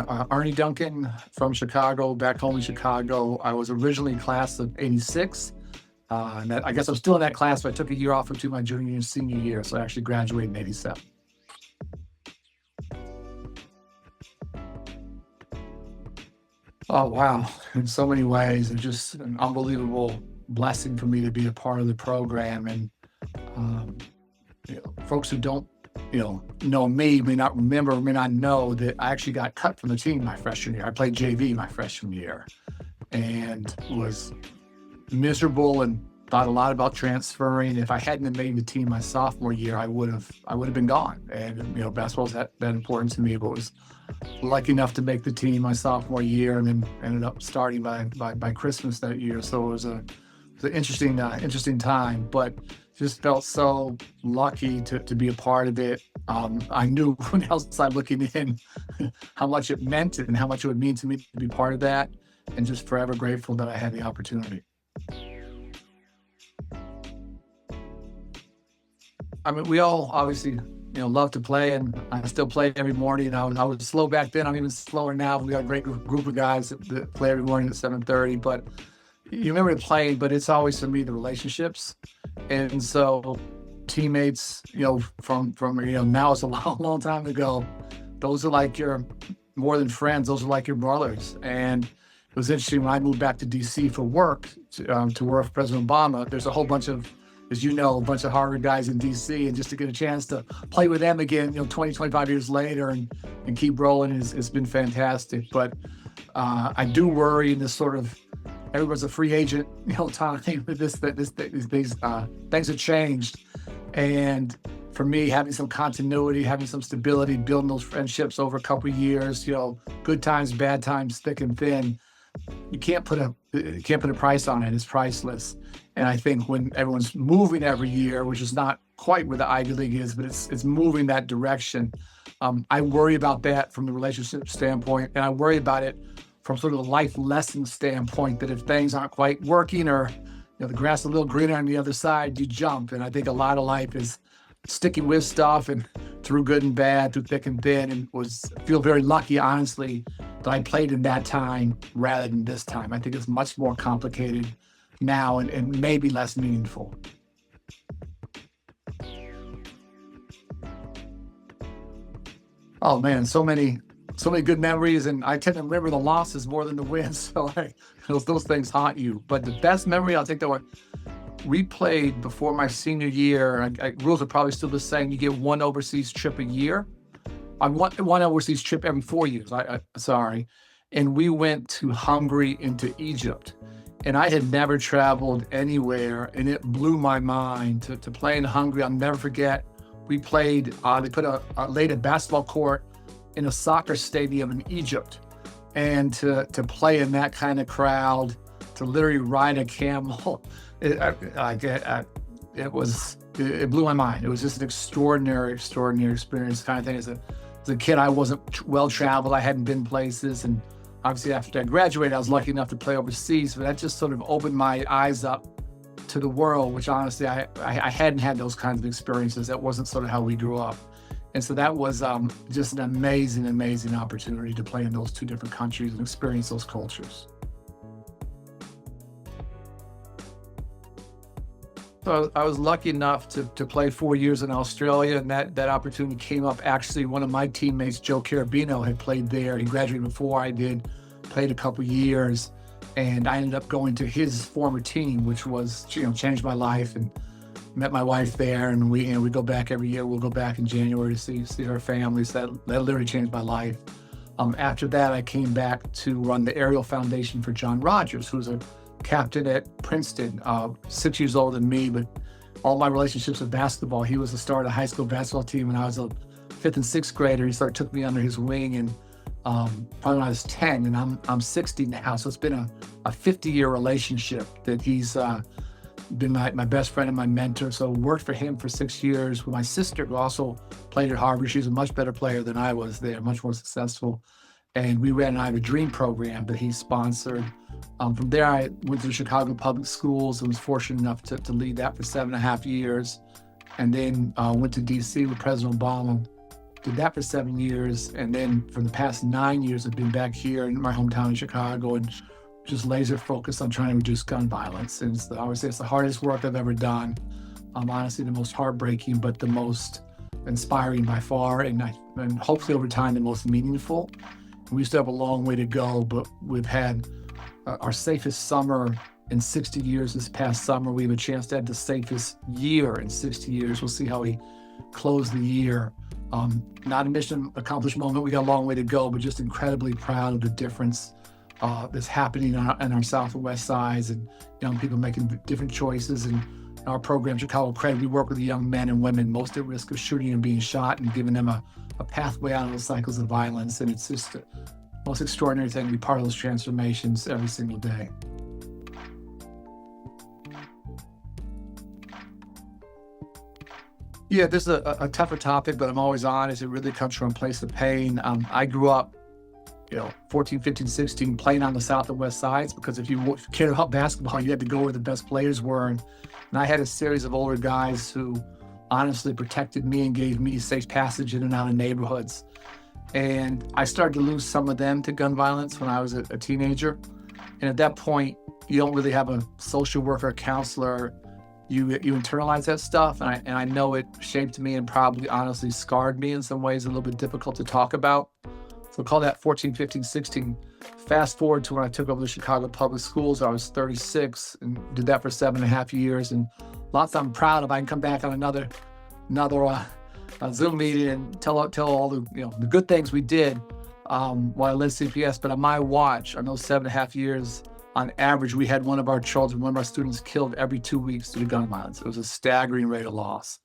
Arne Duncan from Chicago, back home in Chicago. I was originally class of '86. I guess I'm still in that class, but I took a year off into my junior and senior year. So I actually graduated in '87. Oh, wow. In so many ways, it's just an unbelievable blessing for me to be a part of the program. And um, folks who don't, know me may not remember, may not know that I actually got cut from the team my freshman year. I played JV my freshman year and was miserable and thought a lot about transferring. If I hadn't have made the team my sophomore year, I would have been gone. And basketball's that important to me, but was lucky enough to make the team my sophomore year, and then ended up starting by Christmas that year. So it was an interesting time, but just felt so lucky to be a part of it. I knew from the outside looking in how much it meant and how much it would mean to me to be part of that, and just forever grateful that I had the opportunity. I mean, we all obviously, love to play, and I still play every morning. I was slow back then. I'm even slower now. We got a great group of guys that play every morning at 7:30. But you remember playing, but it's always for me the relationships, and so teammates, from now it's a long time ago. Those are like your more than friends. Those are like your brothers. And it was interesting when I moved back to DC for work to work for President Obama. There's a whole bunch of, as you know, a bunch of Harvard guys in DC, and just to get a chance to play with them again, 20, 25 years later, and keep rolling has been fantastic. But I do worry in this sort of, everyone's a free agent, time with these things have changed. And for me, having some continuity, having some stability, building those friendships over a couple of years, good times, bad times, thick and thin, you can't put a price on it. It's priceless. And I think when everyone's moving every year, which is not quite where the Ivy League is, but it's moving that direction. I worry about that from the relationship standpoint, and I worry about it from sort of a life lesson standpoint, that if things aren't quite working, or the grass is a little greener on the other side, you jump. And I think a lot of life is sticking with stuff, and through good and bad, through thick and thin, and feel very lucky, honestly, that I played in that time rather than this time. I think it's much more complicated now, and maybe less meaningful. Oh man, so many good memories, and I tend to remember the losses more than the wins. So those things haunt you. But the best memory, I'll take that one. We played before my senior year. Rules are probably still the same. You get one overseas trip a year. I want one overseas trip every 4 years. Sorry. And we went to Hungary, into Egypt. And I had never traveled anywhere, and it blew my mind to play in Hungary. I'll never forget. We played, they laid a basketball court in a soccer stadium in Egypt. And to play in that kind of crowd, to literally ride a camel, it blew my mind. It was just an extraordinary experience, kind of thing. As a kid, I wasn't well traveled. I hadn't been places, and obviously after I graduated, I was lucky enough to play overseas. But that just sort of opened my eyes up to the world, which honestly I hadn't had those kinds of experiences. That wasn't sort of how we grew up, and so that was just an amazing opportunity to play in those two different countries and experience those cultures. So I was lucky enough to play 4 years in Australia, and that opportunity came up. Actually, one of my teammates, Joe Carabino, had played there. He graduated before I did, played a couple years, and I ended up going to his former team, which was, changed my life, and met my wife there. And we go back every year. We'll go back in January to see her family. So that literally changed my life. After that, I came back to run the Aerial Foundation for John Rogers, who's a captain at Princeton, 6 years older than me, but all my relationships with basketball. He was the star of the high school basketball team when I was a fifth and sixth grader. He took me under his wing, and probably when I was 10, and I'm 60 now. So it's been a 50-year relationship that he's been my best friend and my mentor. So worked for him for 6 years with my sister, who also played at Harvard. She's a much better player than I was there, much more successful. And we ran an I Have a Dream program that he sponsored. From there, I went to the Chicago Public Schools and was fortunate enough to lead that for 7.5 years. And then went to DC with President Obama Did that for 7 years. And then for the past 9 years, I've been back here in my hometown in Chicago and just laser focused on trying to reduce gun violence. And I would say it's the hardest work I've ever done. Honestly, the most heartbreaking, but the most inspiring by far. And hopefully over time, the most meaningful. We still have a long way to go, but we've had our safest summer in 60 years this past summer. We have a chance to have the safest year in 60 years. We'll see how we close the year. Not a mission accomplished moment. We got a long way to go, but just incredibly proud of the difference that's happening in our South and West Sides, and young people making different choices. And our program, Chicago Credit, we work with the young men and women most at risk of shooting and being shot, and giving them a pathway out of those cycles of violence. And it's just the most extraordinary thing to be part of those transformations every single day. Yeah, this is a tougher topic, but I'm always honest. It really comes from a place of pain. I grew up, 14, 15, 16, playing on the South and West Sides, because if you cared about basketball, you had to go where the best players were. And I had a series of older guys who honestly protected me and gave me safe passage in and out of neighborhoods. And I started to lose some of them to gun violence when I was a teenager. And at that point, you don't really have a social worker or counselor. You internalize that stuff, and I know it shaped me and probably honestly scarred me in some ways, a little bit difficult to talk about. So call that 14, 15, 16. Fast forward to when I took over the Chicago Public Schools. I was 36 and did that for 7.5 years. And lots I'm proud of. I can come back on another Zoom meeting and tell all the good things we did while I led CPS. But on my watch, on those 7.5 years, on average, we had one of our students killed every 2 weeks due to gun violence. It was a staggering rate of loss.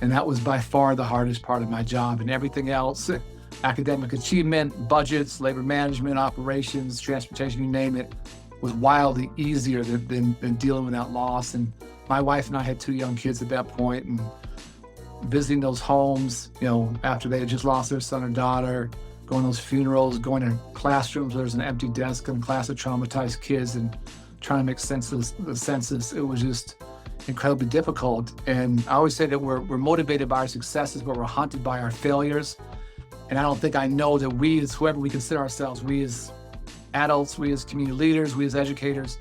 And that was by far the hardest part of my job. And everything else, academic achievement, budgets, labor management, operations, transportation, you name it, was wildly easier than dealing with that loss. And my wife and I had 2 young kids at that point, and visiting those homes, after they had just lost their son or daughter, going to those funerals, going to classrooms where there's an empty desk and a class of traumatized kids, and trying to make sense of the census. It was just incredibly difficult. And I always say that we're motivated by our successes, but we're haunted by our failures. And I don't think I know that we, as whoever we consider ourselves, we as adults, we as community leaders, we as educators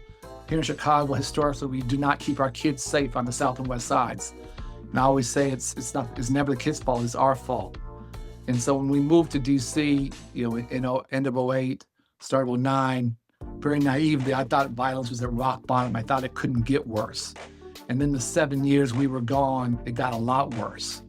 here in Chicago, historically, we do not keep our kids safe on the South and West Sides. And I always say it's never the kids' fault, it's our fault. And so when we moved to DC, end of 2008, start of 2009, very naively, I thought violence was at rock bottom. I thought it couldn't get worse. And then the 7 years we were gone, it got a lot worse.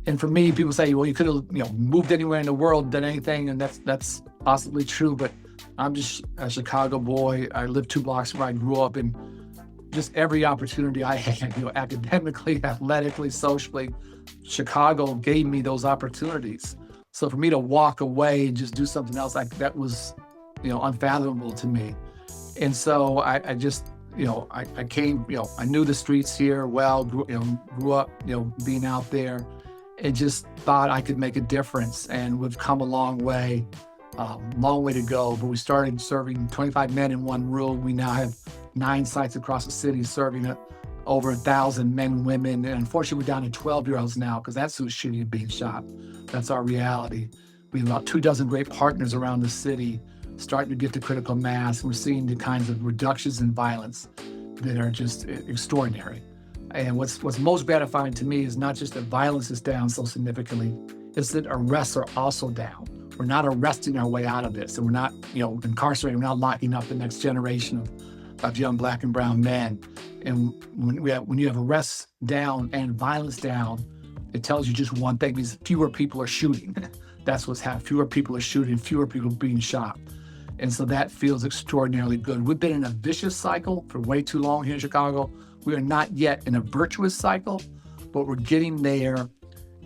And for me, people say, well, you could have moved anywhere in the world, done anything, and that's possibly true. But I'm just a Chicago boy. I lived 2 blocks where I grew up, and just every opportunity I had, academically, athletically, socially, Chicago gave me those opportunities. So for me to walk away and just do something else, that was, unfathomable to me. And so I just, I came, I knew the streets here well, grew up, being out there, and just thought I could make a difference. And we've come a long way to go. But we started serving 25 men in one room. We now have 9 sites across the city serving over 1,000 men and women. And unfortunately, we're down to 12-year-olds now, because that's who's shooting and being shot. That's our reality. We have about 24 great partners around the city, starting to get to critical mass. We're seeing the kinds of reductions in violence that are just extraordinary. And what's most gratifying to me is not just that violence is down so significantly, it's that arrests are also down. We're not arresting our way out of this, and we're not, incarcerating, we're not locking up the next generation of young Black and brown men. And when you have arrests down and violence down, it tells you just one thing: means fewer people are shooting. That's what's happening. Fewer people are shooting, fewer people being shot. And so that feels extraordinarily good. We've been in a vicious cycle for way too long here in Chicago. We are not yet in a virtuous cycle, but we're getting there.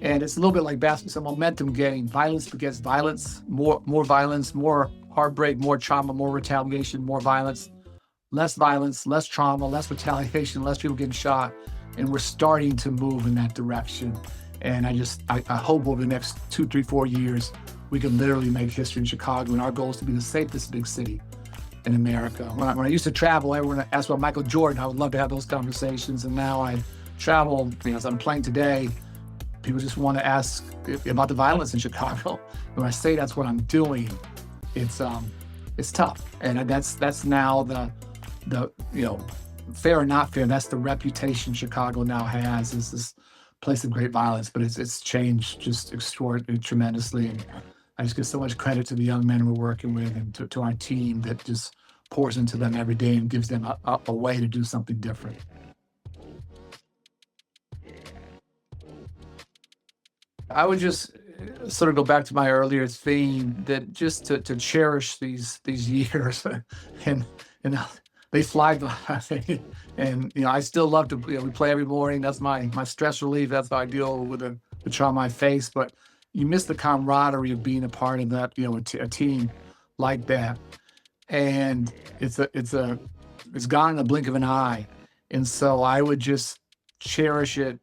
And it's a little bit like basketball, it's a momentum game. Violence begets violence, more violence, more heartbreak, more trauma, more retaliation, more violence, less trauma, less retaliation, less people getting shot. And we're starting to move in that direction. And I hope over the next 2, 3, 4 years, we can literally make history in Chicago. And our goal is to be the safest big city in America. When I used to travel, everyone asked about Michael Jordan. I would love to have those conversations. And now I travel, as I'm playing today, People just want to ask about the violence in Chicago. When I say that's what I'm doing, it's tough, and that's now the fair or not fair. That's the reputation Chicago now has, is this place of great violence. But it's changed just extraordinarily, tremendously. And I just give so much credit to the young men we're working with, and to our team that just pours into them every day and gives them a way to do something different. I would just sort of go back to my earlier theme, that just to cherish these years, and you know they fly by. And I still love to, we play every morning. That's my stress relief. That's how I deal with the trauma I face. But you miss the camaraderie of being a part of that, a team like that. And it's gone in the blink of an eye. And so I would just cherish it,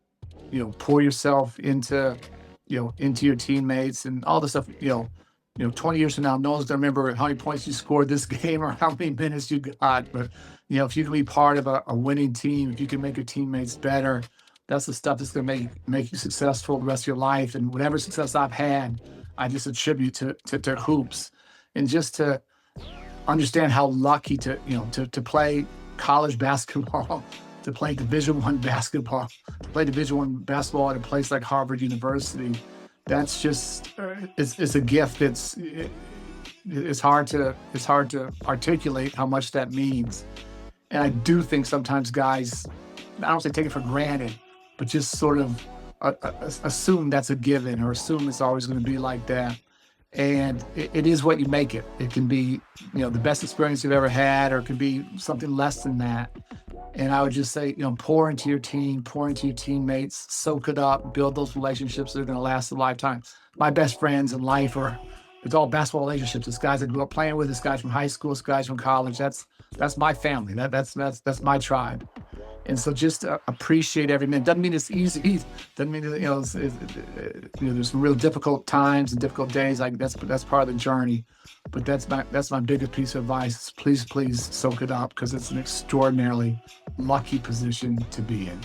pour yourself into your teammates and all the stuff. 20 years from now, no one's gonna remember how many points you scored this game or how many minutes you got. But if you can be part of a winning team, if you can make your teammates better, that's the stuff that's gonna make you successful the rest of your life. And whatever success I've had, I just attribute to hoops, and just to understand how lucky to play college basketball, to play Division I basketball, to play Division I basketball at a place like Harvard University. That's just it's a gift. It's hard to articulate how much that means. And I do think sometimes guys, I don't say take it for granted, but just sort of assume that's a given, or assume it's always going to be like that. And it is what you make it. It can be, the best experience you've ever had, or it can be something less than that. And I would just say, pour into your team, pour into your teammates, soak it up, build those relationships that are going to last a lifetime. My best friends in life it's all basketball relationships. It's guys I grew up playing with. It's guys from high school. It's guys from college. That's my family. That's my tribe. And so just appreciate every minute. Doesn't mean it's easy. Doesn't mean that, there's some real difficult times and difficult days. Like that's part of the journey. But that's my biggest piece of advice. Please soak it up, because it's an extraordinarily lucky position to be in.